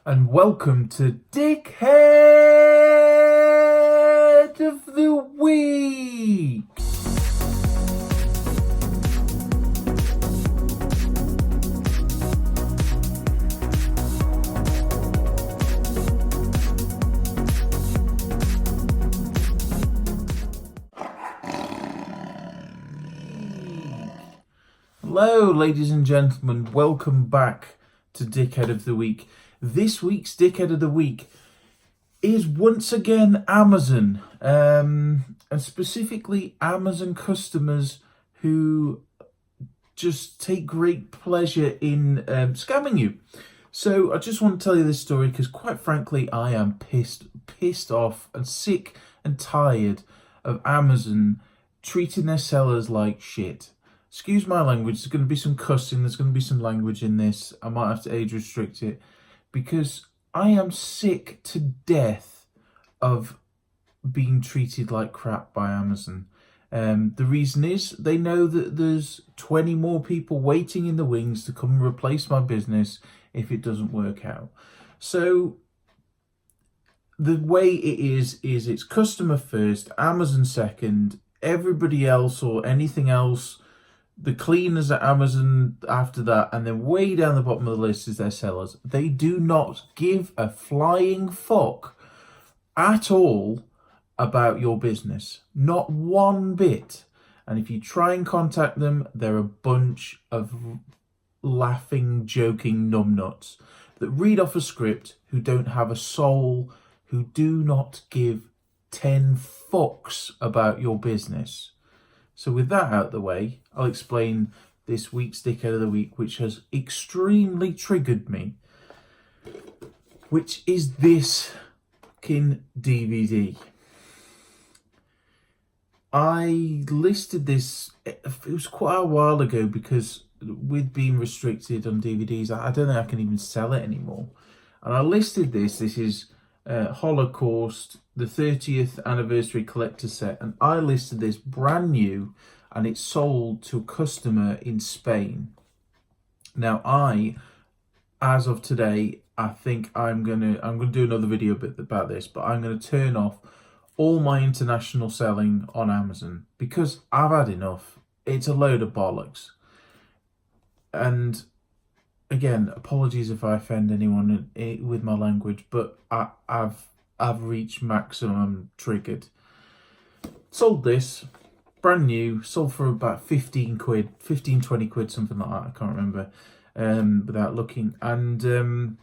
and welcome to Dickhead of the Week. Hello, ladies and gentlemen, welcome back to Dickhead of the Week. This week's Dickhead of the Week is once again Amazon, and specifically Amazon customers who just take great pleasure in scamming you. So I just want to tell you this story because, quite frankly, I am pissed off and sick and tired of Amazon treating their sellers like shit. Excuse my language, there's going to be some cussing, there's going to be some language in this. I might have to age restrict it because I am sick to death of being treated like crap by Amazon. The reason is they know that there's 20 more people waiting in the wings to come and replace my business if it doesn't work out. So the way it is it's customer first, Amazon second, everybody else or anything else, the cleaners at Amazon after that, and then way down the bottom of the list is their sellers. They do not give a flying fuck at all about your business. Not one bit. And if you try and contact them, they're a bunch of laughing, joking numbnuts that read off a script, who don't have a soul, who do not give 10 fucks about your business. So with that out of the way, I'll explain this week's Dickhead of the Week, which has extremely triggered me, which is this fucking DVD. I listed this, it was quite a while ago because with being restricted on DVDs, I don't think I can even sell it anymore. And I listed this is Holocaust, the 30th anniversary collector set, and I listed this brand new, and it's sold to a customer in Spain. Now, as of today, I think I'm gonna do another video about this, but I'm gonna turn off all my international selling on Amazon because I've had enough. It's a load of bollocks. And again, apologies if I offend anyone with my language, but I've reached maximum triggered. Sold this, brand new, sold for about 15 quid, 15, 20 quid, something like that, I can't remember, without looking. And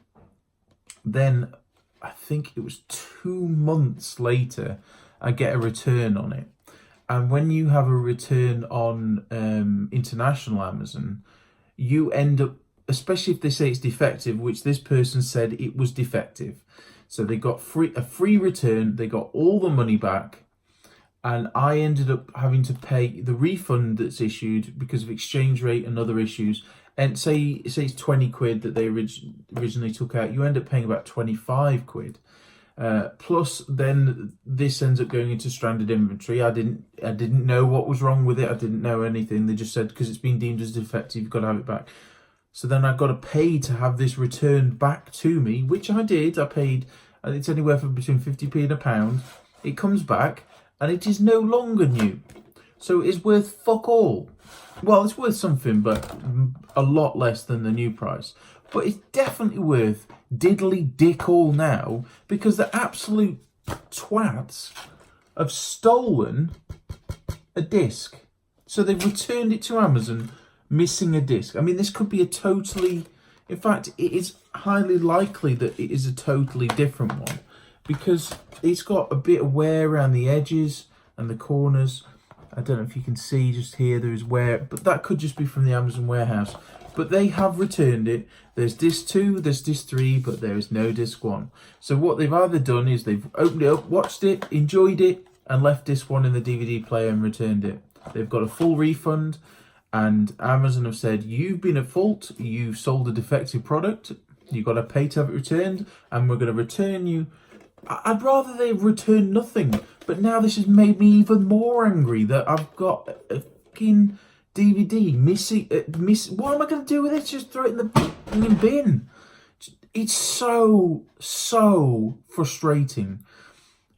then I think it was 2 months later, I get a return on it. And when you have a return on international Amazon, you end up, especially if they say it's defective, which this person said it was defective. So they got a free return, they got all the money back, and I ended up having to pay the refund that's issued because of exchange rate and other issues. And say it's 20 quid that they originally took out, you end up paying about 25 quid. Plus then this ends up going into stranded inventory. I didn't know what was wrong with it. I didn't know anything. They just said, because it's been deemed as defective, you've got to have it back. So then I've got to pay to have this returned back to me, which I did. I paid, it's anywhere from between 50p and £1. It comes back and it is no longer new. So it's worth fuck all. Well, it's worth something, but a lot less than the new price. But it's definitely worth diddly dick all now because the absolute twats have stolen a disc. So they've returned it to Amazon missing a disc. I mean, this could be in fact, it is highly likely that it is a totally different one because it's got a bit of wear around the edges and the corners. I don't know if you can see just here, there is wear, but that could just be from the Amazon warehouse. But they have returned it. There's disc 2, there's disc 3, but there is no disc 1. So what they've either done is they've opened it up, watched it, enjoyed it, and left disc 1 in the DVD player and returned it. They've got a full refund. And Amazon have said, you've been at fault, you've sold a defective product, you've got to pay to have it returned, and we're going to return you. I'd rather they return nothing, but now this has made me even more angry that I've got a fucking DVD missing. What am I going to do with it? Just throw it in the bin. It's so frustrating.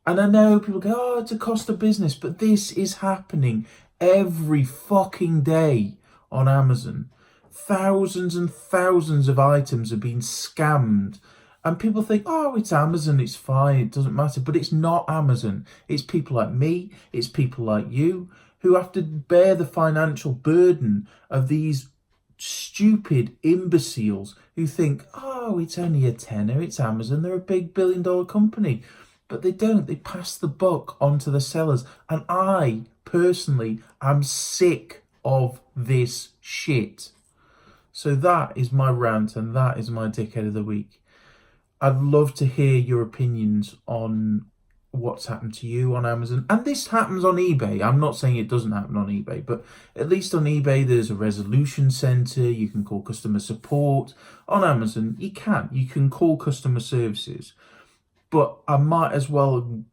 And I know people go, oh, it's a cost of business, but this is happening every fucking day on Amazon. Thousands and thousands of items are being scammed. And people think, oh, it's Amazon, it's fine, it doesn't matter. But it's not Amazon. It's people like me, it's people like you who have to bear the financial burden of these stupid imbeciles who think, oh, it's only a tenner, it's Amazon, they're a big billion-dollar company. But they don't. They pass the buck onto the sellers. And I, personally, am sick of this shit. So that is my rant and that is my dickhead of the week. I'd love to hear your opinions on what's happened to you on Amazon. And this happens on eBay. I'm not saying it doesn't happen on eBay, but at least on eBay, there's a resolution center. You can call customer support. On Amazon, you can't. You can call customer services. But I might as well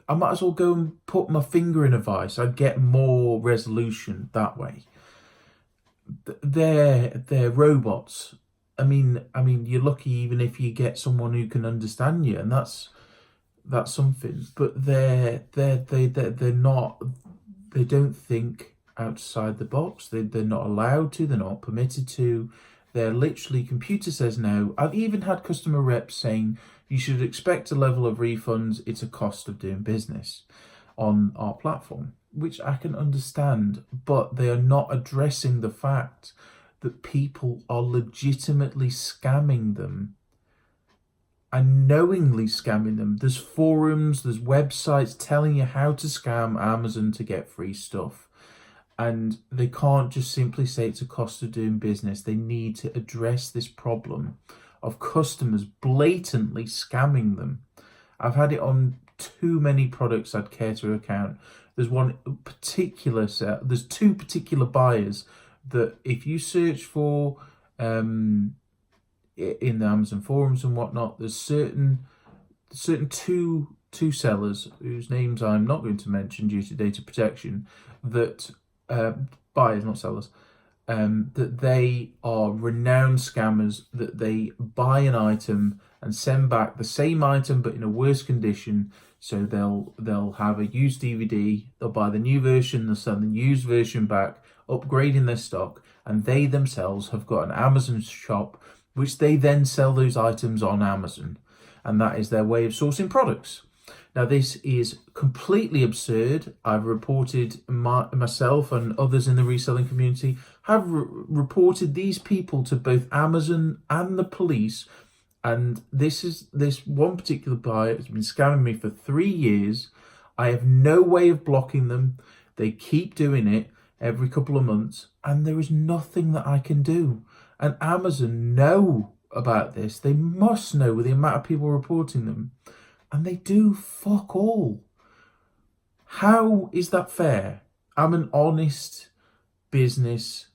go and put my finger in a vice. I'd get more resolution that way. They're robots. I mean, you're lucky even if you get someone who can understand you, and that's something. But they're not. They don't think outside the box. They're not allowed to. They're not permitted to. They're literally, computer says no. I've even had customer reps saying you should expect a level of refunds. It's a cost of doing business on our platform, which I can understand, but they are not addressing the fact that people are legitimately scamming them and knowingly scamming them. There's forums, there's websites telling you how to scam Amazon to get free stuff. And they can't just simply say it's a cost of doing business. They need to address this problem of customers blatantly scamming them. I've had it on too many products I'd care to account. There's two particular buyers that if you search for in the Amazon forums and whatnot, there's certain two sellers whose names I'm not going to mention due to data protection, that buyers, not sellers, that they are renowned scammers, that they buy an item and send back the same item but in a worse condition. So they'll have a used DVD, they'll buy the new version, they'll send the used version back, upgrading their stock, and they themselves have got an Amazon shop which they then sell those items on Amazon, and that is their way of sourcing products. Now, this is completely absurd. I've reported myself and others in the reselling community have reported these people to both Amazon and the police. And this one particular buyer has been scamming me for 3 years. I have no way of blocking them. They keep doing it every couple of months, and there is nothing that I can do. And Amazon know about this. They must know with the amount of people reporting them. And they do fuck all. How is that fair? I'm an honest business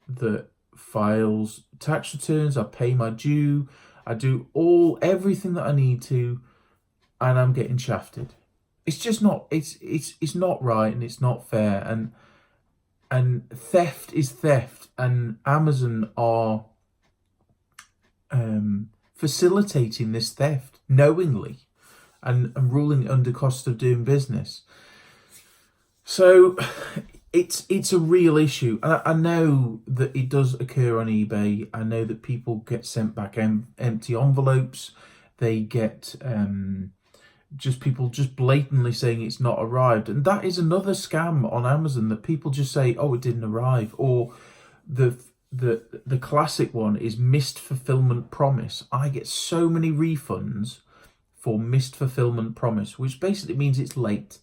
that files tax returns, I pay my due, I do everything that I need to, and I'm getting shafted. It's just not, it's not right, and it's not fair, and theft is theft, and Amazon are facilitating this theft knowingly. And ruling under cost of doing business. So it's a real issue. And I know that it does occur on eBay. I know that people get sent back empty envelopes. They get people just blatantly saying it's not arrived. And that is another scam on Amazon, that people just say, oh, it didn't arrive. Or the classic one is missed fulfillment promise. I get so many refunds for missed fulfillment promise, which basically means it's late.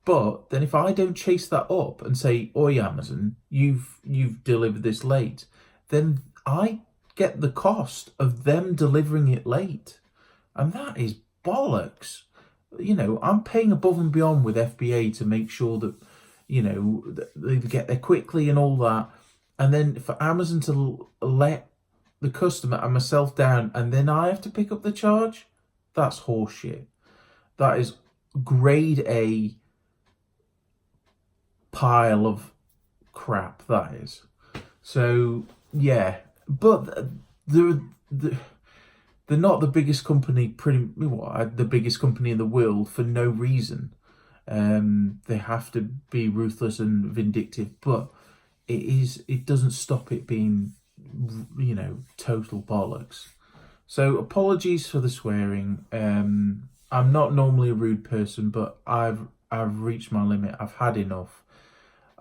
But then if I don't chase that up and say, oi, Amazon, you've delivered this late, then I get the cost of them delivering it late. And that is bollocks. You know, I'm paying above and beyond with FBA to make sure that, you know, that they get there quickly and all that. And then for Amazon to let the customer and myself down, and then I have to pick up the charge, that's horseshit. That is grade A pile of crap, that is. So, yeah. But they're not the biggest company, the biggest company in the world for no reason. They have to be ruthless and vindictive, but it doesn't stop it being, total bollocks. So apologies for the swearing. I'm not normally a rude person, but I've reached my limit. I've had enough.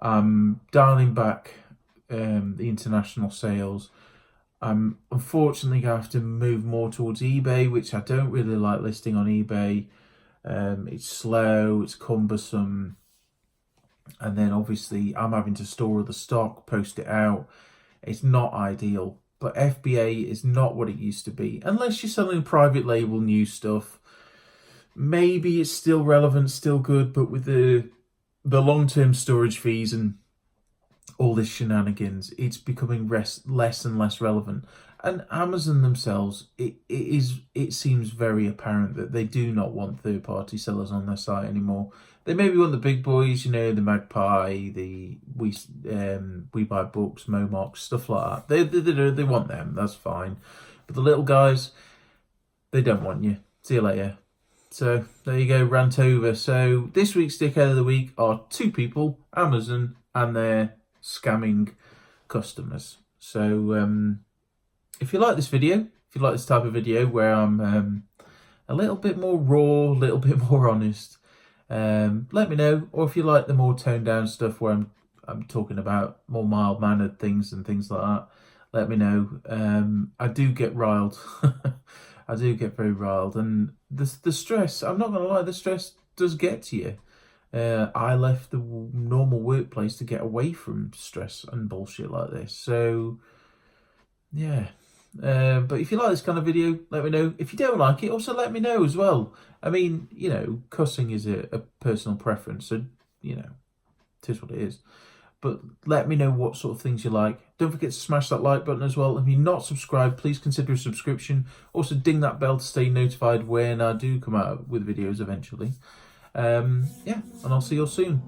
I'm dialing back the international sales. I'm unfortunately going to have to move more towards eBay, which I don't really like listing on eBay. It's slow, it's cumbersome, and then obviously I'm having to store the stock, post it out. It's not ideal, but FBA is not what it used to be. Unless you're selling private label new stuff, maybe it's still relevant, still good, but with the long-term storage fees and all this shenanigans, it's becoming less and less relevant. And Amazon themselves, it seems very apparent that they do not want third-party sellers on their site anymore. They maybe want the big boys, the Magpie, the We Buy Books, Momox, stuff like that. They want them, that's fine. But the little guys, they don't want you. See you later. So there you go, rant over. So this week's Dickhead of the Week are two people, Amazon and their scamming customers. So if you like this video, if you like this type of video where I'm a little bit more raw, a little bit more honest, let me know. Or if you like the more toned down stuff where I'm talking about more mild mannered things and things like that, let me know. I do get riled. I do get very riled, and the stress, I'm not gonna lie, the stress does get to you. I left the normal workplace to get away from stress and bullshit like this. So yeah. But if you like this kind of video, let me know. If you don't like it, also let me know as well. I mean, cussing is a personal preference, so, it is what it is. But let me know what sort of things you like. Don't forget to smash that like button as well. If you're not subscribed, please consider a subscription. Also, ding that bell to stay notified when I do come out with videos eventually. And I'll see you all soon.